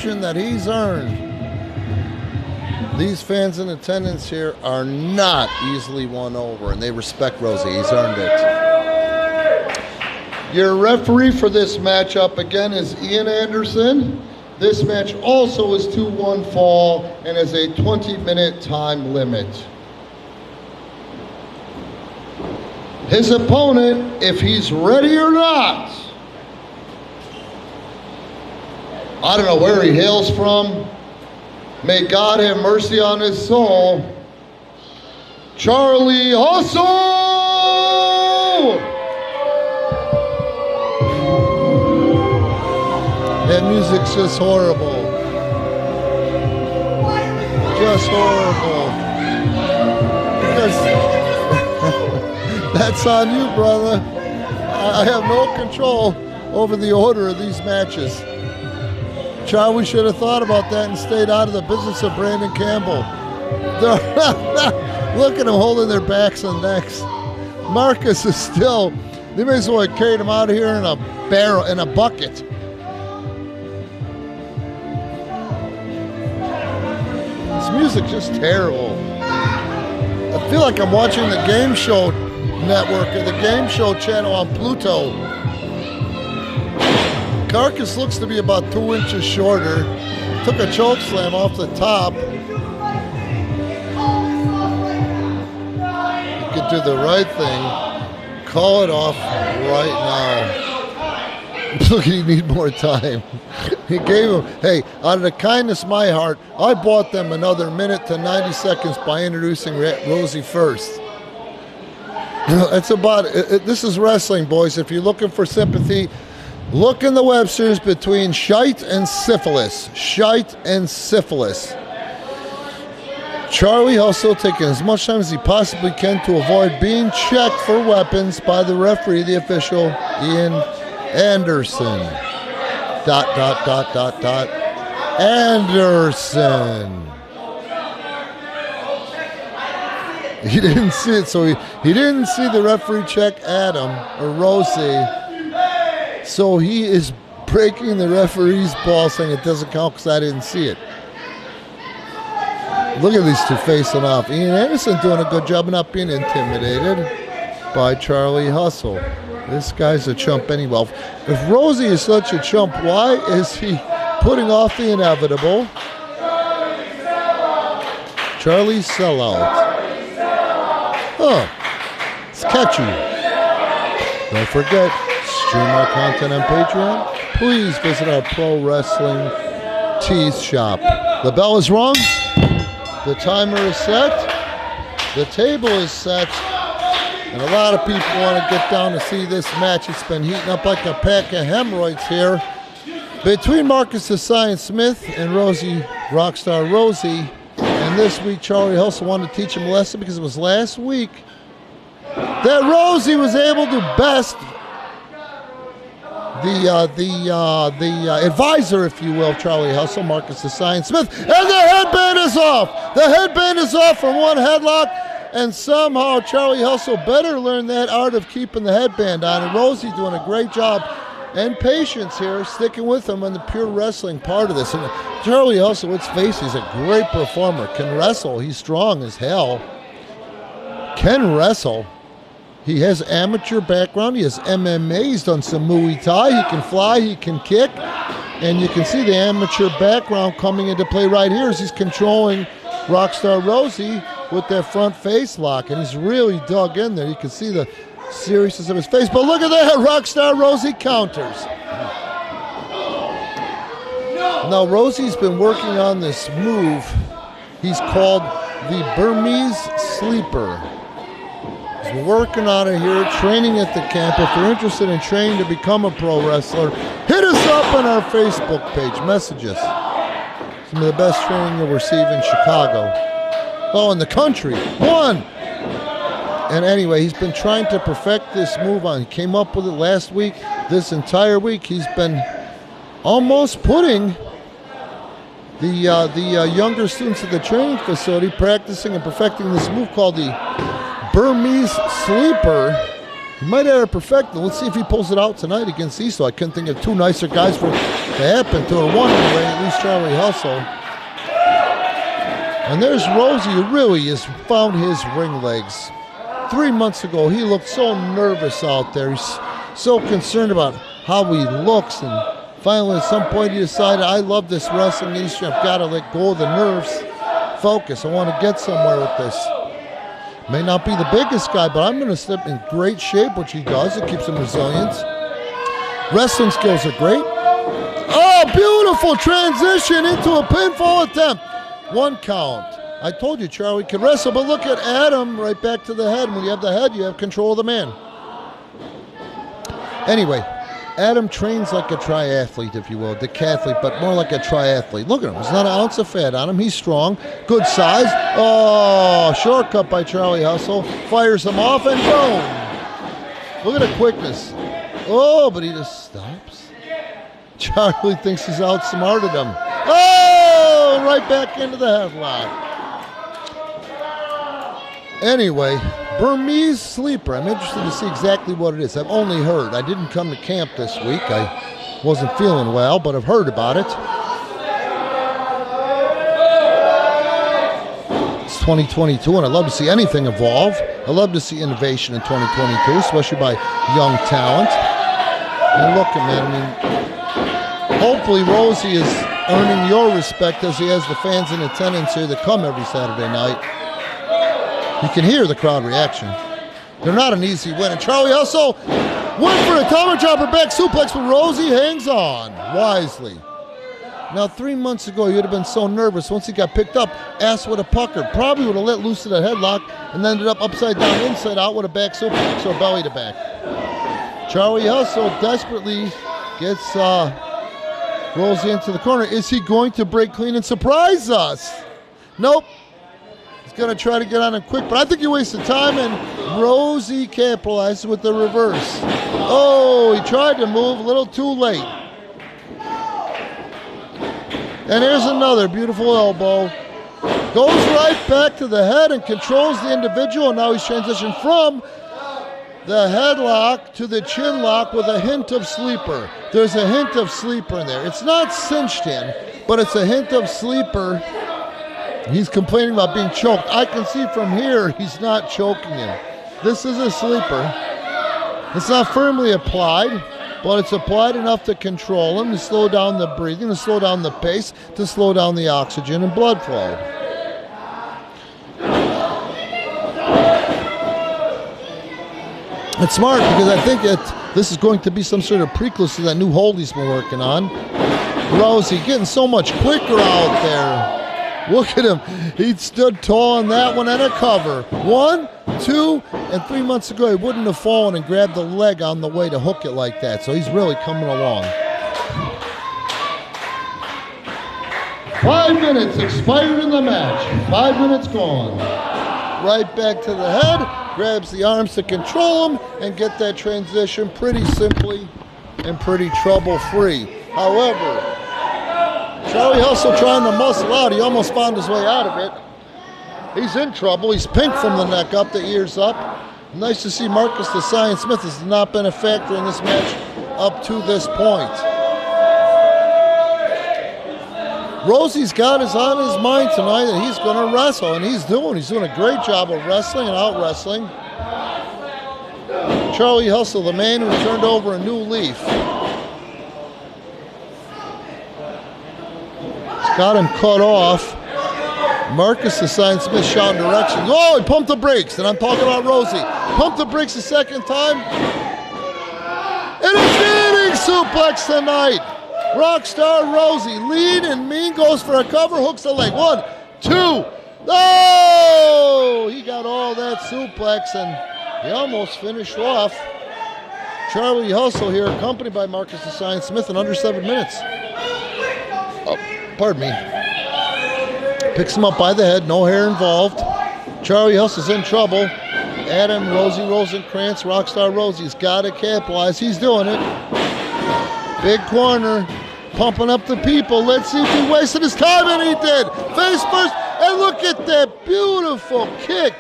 reception that he's earned. These fans in attendance here are not easily won over, and they respect Rosey. He's earned it. Your referee for this matchup, again, is Ian Anderson. This match also is 2-1 fall and is a 20-minute time limit. His opponent, if he's ready or not, I don't know where he hails from. May God have mercy on his soul. Charlie Hustle! That music's just horrible. Just horrible. Because that's on you, brother. I have no control over the order of these matches. Charlie should have thought about that and stayed out of the business of Brandon Campbell. Look at them holding their backs and necks. Marcus is still, they may as well have carried him out of here in a barrel, in a bucket. This music's just terrible. I feel like I'm watching the game show network or the game show channel on Pluto. Carcass looks to be about 2 inches shorter. Took a choke slam off the top. You could do the right thing. Call it off right now. Look, he need more time. He gave him, hey, out of the kindness of my heart, I bought them another minute to 90 seconds by introducing Rosey first. It's about, this is wrestling, boys. If you're looking for sympathy, look in the Webster's between shite and syphilis. Shite and syphilis. Charlie Hustle taking as much time as he possibly can to avoid being checked for weapons by the referee, the official, Ian Anderson. ... Anderson. He didn't see it, so he didn't see the referee check Adam or Rosey. So he is breaking the referee's ball, saying it doesn't count because I didn't see it. Look at these two facing off. Ian Anderson doing a good job of not being intimidated by Charlie Hustle. This guy's a chump anyway. If Rosey is such a chump, why is he putting off the inevitable? Charlie sellout. Oh, it's catchy. Don't forget, stream our content on Patreon. Please visit our Pro Wrestling Tees shop. The bell is rung. The timer is set. The table is set. And a lot of people want to get down to see this match. It's been heating up like a pack of hemorrhoids here. Between Marcus the Science Smith and Rosey, Rockstar Rosey. And this week, Charlie Hustle wanted to teach him a lesson because it was last week that Rosey was able to best the advisor, if you will, Charlie Hustle, Marcus the Science Smith. And the headband is off. The headband is off from one headlock. And somehow Charlie Hustle better learn that art of keeping the headband on. And Rosey doing a great job and patience here, sticking with him on the pure wrestling part of this. And Charlie Hustle, let's face it, he's a great performer. Can wrestle. He's strong as hell. Can wrestle. He has amateur background. He has MMA. He's done some Muay Thai. He can fly. He can kick. And you can see the amateur background coming into play right here as he's controlling Rockstar Rosey with that front face lock. And he's really dug in there. You can see the seriousness of his face. But look at that. Rockstar Rosey counters. Now, Rosey's been working on this move he's called the Burmese Sleeper. He's been working on it here, training at the camp. If you're interested in training to become a pro wrestler, hit us up on our Facebook page. Message us. Some of the best training you'll receive in Chicago. Oh, in the country. One! And anyway, he's been trying to perfect this move on. He came up with it last week. This entire week, he's been almost putting the younger students at the training facility practicing and perfecting this move called the Burmese Sleeper. He might have it perfected. Let's see if he pulls it out tonight against Easton. I couldn't think of two nicer guys for it to happen to, or one anyway, at least Charlie Hustle. And there's Rosey, who really has found his ring legs. 3 months ago, he looked so nervous out there. He's so concerned about how he looks, and finally at some point he decided, I love this wrestling industry. I've got to let go of the nerves. Focus. I want to get somewhere with this. May not be the biggest guy, but I'm going to step in great shape, which he does. It keeps him resilient. Wrestling skills are great. Oh, beautiful transition into a pinfall attempt. 1 count. I told you Charlie could wrestle, but look at Adam right back to the head. When you have the head, you have control of the man. Anyway, Adam trains like a triathlete, if you will, decathlete, but more like a triathlete. Look at him. There's not an ounce of fat on him. He's strong, good size. Oh, shortcut by Charlie Hustle. Fires him off and boom. Look at the quickness. Oh, but he just stops. Charlie thinks he's outsmarted him. Oh, right back into the headlock. Anyway, Burmese sleeper. I'm interested to see exactly what it is. I've only heard. I didn't come to camp this week. I wasn't feeling well, but I've heard about it. It's 2022, and I love to see anything evolve. I love to see innovation in 2022, especially by young talent. And look, man, I mean, hopefully Rosey is earning your respect as he has the fans in attendance here that come every Saturday night. You can hear the crowd reaction. They're not an easy win. And Charlie Hustle went for a Tomahawk Chopper back suplex, but Rosey hangs on wisely. Now, 3 months ago, you'd have been so nervous once he got picked up, ass would have puckered. Probably would have let loose of that headlock and ended up upside down, inside out with a back suplex or belly to back. Charlie Hustle desperately gets Rosey into the corner. Is he going to break clean and surprise us? Nope. Going to try to get on him quick, but I think he wasted time, and Rosey capitalized with the reverse. Oh, he tried to move a little too late. And here's another beautiful elbow. Goes right back to the head and controls the individual, and now he's transitioned from the headlock to the chin lock with a hint of sleeper. There's a hint of sleeper in there. It's not cinched in, but it's a hint of sleeper. He's complaining about being choked. I can see from here he's not choking him. This is a sleeper. It's not firmly applied, but it's applied enough to control him, to slow down the breathing, to slow down the pace, to slow down the oxygen and blood flow. It's smart because I think this is going to be some sort of precursor to that new hold he's been working on. Rosey getting so much quicker out there. Look at him. He stood tall on that one and a cover. 1, 2, and 3 months ago he wouldn't have fallen and grabbed the leg on the way to hook it like that. So he's really coming along. 5 minutes expired in the match. 5 minutes gone. Right back to the head. Grabs the arms to control him and get that transition pretty simply and pretty trouble-free. However, Charlie Hustle trying to muscle out. He almost found his way out of it. He's in trouble. He's pink from the neck up, the ears up. Nice to see Marcus the Science Smith has not been a factor in this match up to this point. Rosey's got his on his mind tonight that he's going to wrestle, and he's doing a great job of wrestling and out-wrestling. Charlie Hustle, the man who turned over a new leaf. Got him cut off. Marcus the Science Smith shouting directions. Oh, he pumped the brakes, and I'm talking about Rosey. Pumped the brakes a second time. And a standing suplex tonight. Rockstar Rosey, lean and mean, goes for a cover, hooks the leg. 1, 2. Oh! He got all that suplex, and he almost finished off Charlie Hustle here, accompanied by Marcus the Science Smith in under 7 minutes. Pardon me. Picks him up by the head, no hair involved. Charlie Hustle's in trouble. Adam, Rosey Rosenkrantz, Rockstar Rosey's got to capitalize. He's doing it. Big corner, pumping up the people. Let's see if he wasted his time, and he did. Face first, and look at that beautiful kick.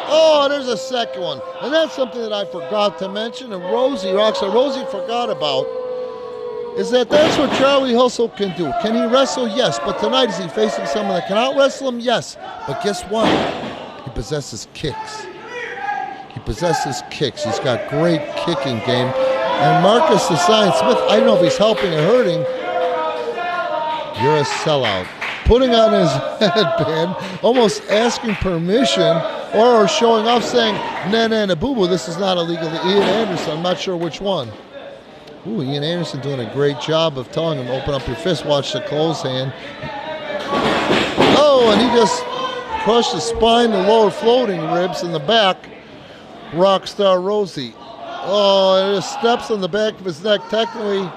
Oh, there's a second one. And that's something that I forgot to mention, and Rockstar Rosey forgot about, is that's what Charlie Hustle can do. Can he wrestle? Yes. But tonight, is he facing someone that can out-wrestle him? Yes. But guess what? He possesses kicks. He possesses kicks. He's got great kicking game. And Marcus the Science Smith, I don't know if he's helping or hurting. You're a sellout. Putting on his headband, almost asking permission, or showing off saying, nah, boo-boo, this is not illegal. Ian Anderson, I'm not sure which one. Ooh, Ian Anderson doing a great job of telling him, open up your fist, watch the closed hand. Oh, and he just crushed the spine, the lower floating ribs in the back. Rockstar Rosey. Oh, and it steps on the back of his neck. Technically,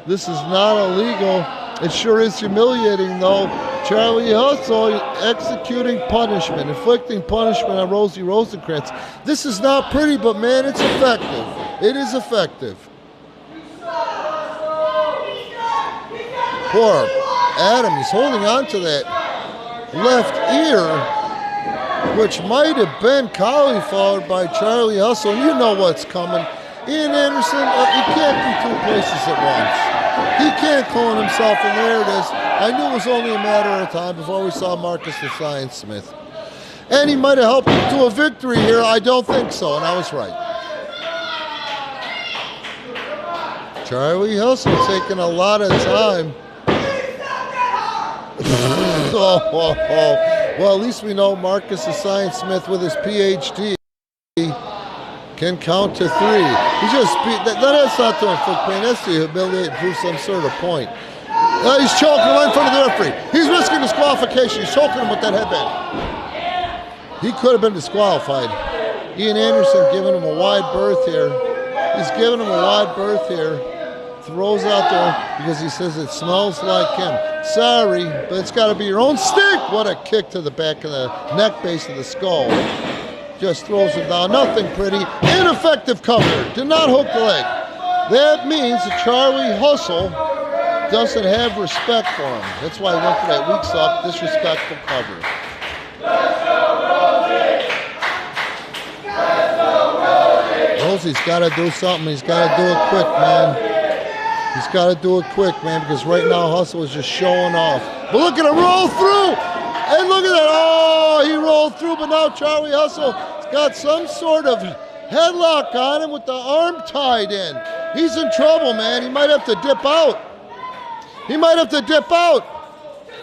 this is not illegal. It sure is humiliating, though. Charlie Hustle executing punishment, inflicting punishment on Rosey Rosencrantz. This is not pretty, but man, it's effective. It is effective. Poor Adam, he's holding on to that left ear, which might have been cauliflowered by Charlie Hustle. You know what's coming. Ian Anderson, he can't be two places at once. He can't clone himself, and there it is. I knew it was only a matter of time before we saw Marcus the Science Smith. And he might have helped him to a victory here. I don't think so, and I was right. Charlie Hustle taking a lot of time. Well, at least we know Marcus the Science Smith with his PhD can count to three. He's just that's not to inflict pain. That's to humiliate and prove some sort of point. He's choking right in front of the referee. He's risking disqualification. He's choking him with that headband. He could have been disqualified. Ian Anderson giving him a wide berth here. He's giving him a wide berth here. Throws out there because he says it smells like him. Sorry, but it's got to be your own stick. What a kick to the back of the neck base of the skull. Just throws him down. Nothing pretty. Ineffective cover. Did not hook the leg. That means that Charlie Hustle doesn't have respect for him. That's why he went for that weak sock, disrespectful cover. Rosey's got to do something. He's got to do it quick, man. He's got to do it quick, man, because right now Hustle is just showing off. But look at him roll through. And look at that. Oh, he rolled through, but now Charlie Hustle's got some sort of headlock on him with the arm tied in. He's in trouble, man. He might have to dip out. He might have to dip out.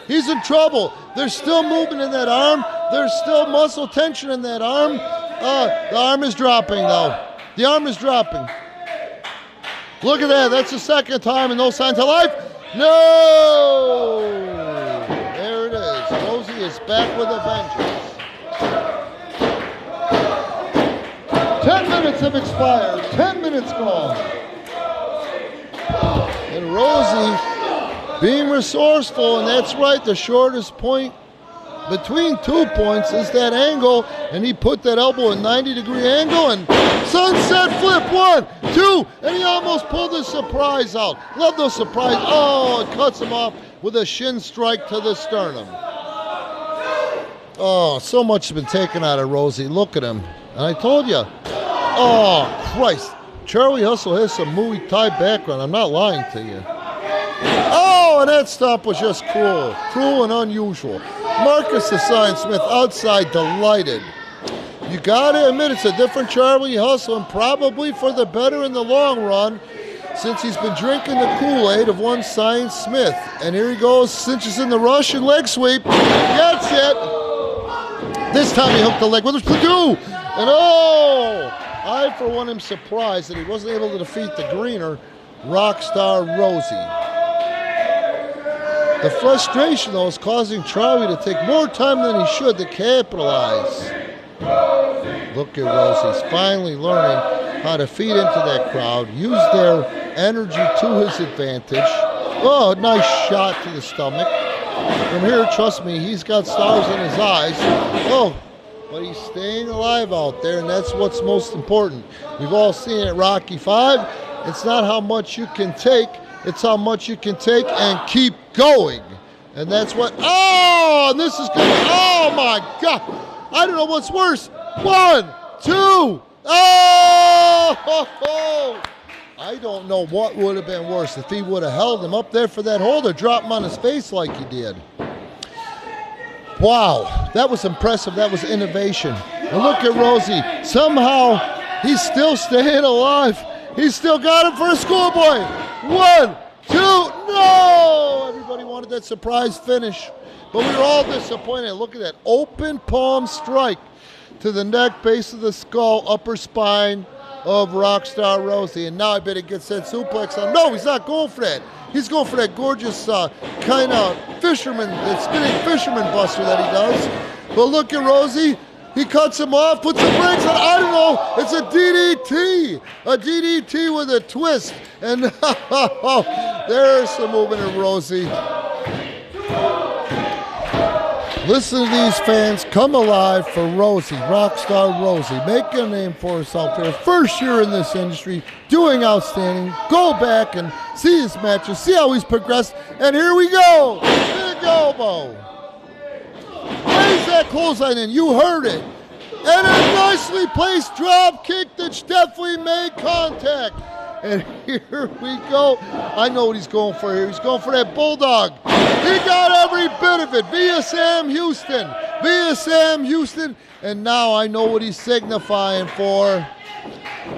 He's in trouble. There's still movement in that arm. There's still muscle tension in that arm. The arm is dropping, though. The arm is dropping. Look at that. That's the second time and no signs of life. No! There it is. Rosey is back with a vengeance. 10 minutes have expired. 10 minutes gone. And Rosey being resourceful, and that's right, the shortest point between 2 points is that angle, and he put that elbow in 90-degree angle, and sunset flip, 1, 2, and he almost pulled his surprise out. Love those surprise. Oh, it cuts him off with a shin strike to the sternum. Oh, so much has been taken out of Rosey. Look at him. And I told you. Oh, Christ. Charlie Hustle has some Muay Thai background. I'm not lying to you. Oh, and that stop was just cruel. Cruel and unusual. Marcus the Science Smith outside, delighted. You gotta admit it's a different Charlie Hustle, and probably for the better in the long run, since he's been drinking the Kool-Aid of one Science Smith. And here he goes, cinches in the Russian leg sweep. Gets it. This time he hooked the leg with his Purdue. And oh, I for one am surprised that he wasn't able to defeat the greener Rockstar Rosey. The frustration, though, is causing Charlie to take more time than he should to capitalize. Look at Rosey. He's finally learning how to feed into that crowd, use their energy to his advantage. Oh, nice shot to the stomach. From here, trust me, he's got stars in his eyes. Oh, but he's staying alive out there, and that's what's most important. We've all seen it, Rocky V. It's not how much you can take, it's how much you can take and keep going. And that's what, oh, and this is good. Oh my God. I don't know what's worse. 1, 2. Oh! I don't know what would have been worse if he would have held him up there for that hold or dropped him on his face like he did. Wow, that was impressive. That was innovation. And look at Rosey. Somehow, he's still staying alive. He's still got him for a schoolboy. 1, 2, no! Everybody wanted that surprise finish. But we were all disappointed. Look at that open palm strike to the neck, base of the skull, upper spine of Rockstar Rosey. And now I bet he gets that suplex on. No, he's not going for that. He's going for that gorgeous kind of fisherman, that spinning fisherman buster that he does. But look at Rosey. He cuts him off, puts the brakes on. I don't know. It's a DDT. A DDT with a twist. And there's the movement of Rosey. Listen to these fans come alive for Rosey, Rockstar Rosey, making a name for herself here. First year in this industry, doing outstanding. Go back and see his matches, see how he's progressed. And here we go. Big elbow. Raise that clothesline in. You heard it. And a nicely placed drop kick that definitely made contact. And here we go. I know what he's going for here. He's going for that bulldog. He got every bit of it via Sam Houston. Via Sam Houston. And now I know what he's signifying for.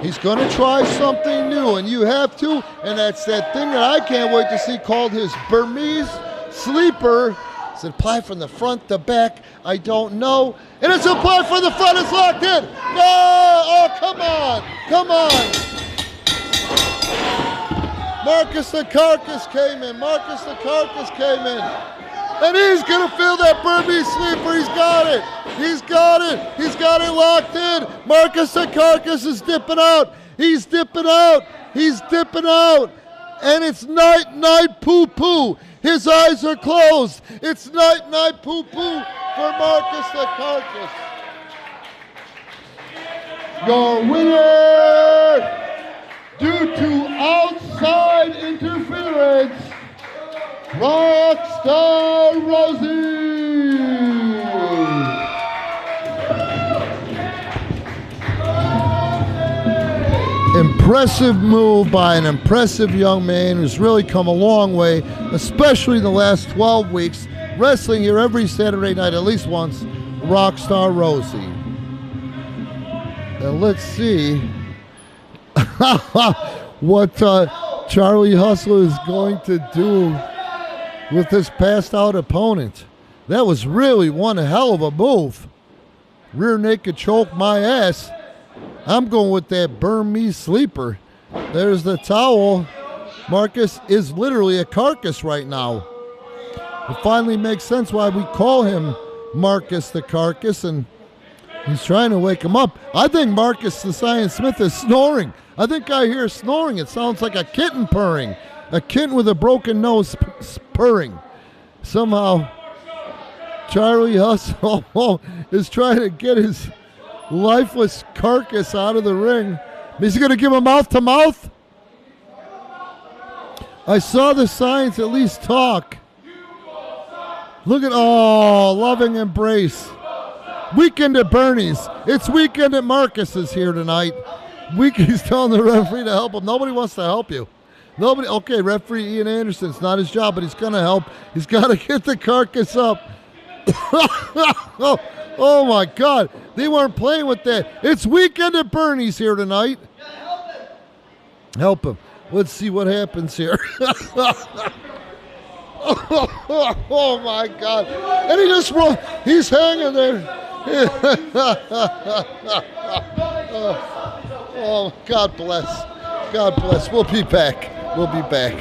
He's going to try something new, and you have to. And that's that thing that I can't wait to see called his Burmese sleeper. Is it applied from the front to back? I don't know. And it's applied from the front. It's locked in. No! Oh, come on. Come on. Marcus the Carcass came in. Marcus the Carcass came in. And he's going to feel that Burmese sleeper. He's got it. He's got it. He's got it locked in. Marcus the Carcass is dipping out. He's dipping out. He's dipping out. And it's night-night poo-poo. His eyes are closed. It's night-night poo-poo for Marcus the Carcass. Your winner, due to outside interference, Rockstar Rosey. Impressive move by an impressive young man who's really come a long way, especially in the last 12 weeks, wrestling here every Saturday night at least once, Rockstar Rosey. And let's see what Charlie Hustle is going to do with this passed out opponent. That was really one hell of a move. Rear naked choke my ass. I'm going with that Burmese sleeper. There's the towel. Marcus is literally a carcass right now. It finally makes sense why we call him Marcus the Carcass, and he's trying to wake him up. I think Marcus the Science Smith is snoring. I think I hear snoring. It sounds like a kitten purring. A kitten with a broken nose purring. Somehow, Charlie Hustle is trying to get his lifeless carcass out of the ring. Is he going to give him mouth to mouth? I saw the Science at least talk. Look at, loving embrace. Weekend at Bernie's. It's weekend at Marcus's here tonight. He's telling the referee to help him. Nobody wants to help you. Nobody. Okay, referee Ian Anderson. It's not his job, but he's going to help. He's got to get the carcass up. Oh my God. They weren't playing with that. It's weekend at Bernie's here tonight. Help him. Let's see what happens here. Oh my God. And he just he's hanging there. Oh, God bless. God bless. We'll be back. We'll be back.